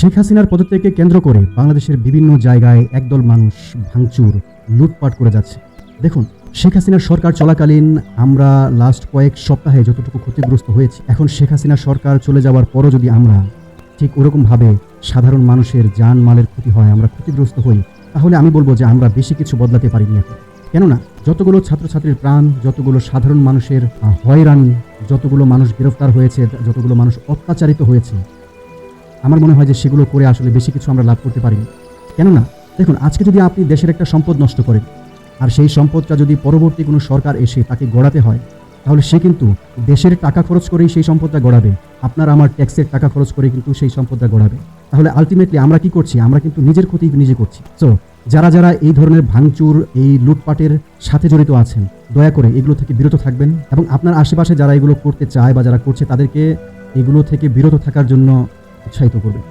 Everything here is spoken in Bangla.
শেখ হাসিনার পদত্যাগকে কেন্দ্র করে বাংলাদেশের বিভিন্ন জায়গায় একদল মানুষ ভাঙচুর লুটপাট করে যাচ্ছে। দেখুন, শেখ হাসিনার সরকার চলাকালীন আমরা লাস্ট কয়েক সপ্তাহে যতটুকু ক্ষতিগ্রস্ত হয়েছি, এখন শেখ হাসিনার সরকার চলে যাওয়ার পরও যদি আমরা ঠিক ওরকমভাবে সাধারণ মানুষের জানমালের ক্ষতি হয়, আমরা ক্ষতিগ্রস্ত হই, তাহলে আমি বলবো যে আমরা বেশি কিছু বদলাতে পারিনি এখন। কেননা যতগুলো ছাত্রছাত্রীর প্রাণ, যতগুলো সাধারণ মানুষের হয়রানি, যতগুলো মানুষ গ্রেফতার হয়েছে, যতগুলো মানুষ অত্যাচারিত হয়েছে, আমার মনে হয় যে সেগুলো করে আসলে বেশি কিছু আমরা লাভ করতে পারিনি। কেননা দেখুন, আজকে যদি আপনি দেশের একটা সম্পদ নষ্ট করেন, আর সেই সম্পদটা যদি পরবর্তী কোনো সরকার এসে তাকে গড়াতে হয়, তাহলে সে কিন্তু দেশের টাকা খরচ করেই সেই সম্পদটা গড়াবে, আপনার আমার ট্যাক্সের টাকা খরচ করে কিন্তু সেই সম্পদটা গড়াবে। তাহলে আলটিমেটলি আমরা কি করছি? আমরা কিন্তু নিজের ক্ষতি নিজে করছি। সো যারা যারা এই ধরনের ভাঙচুর, এই লুটপাটের সাথে জড়িত আছেন, দয়া করে এগুলো থেকে বিরত থাকবেন এবং আপনার আশেপাশে যারা এগুলো করতে চায় বা যারা করছে তাদেরকে এগুলো থেকে বিরত থাকার জন্য উৎসাহিত করবেন।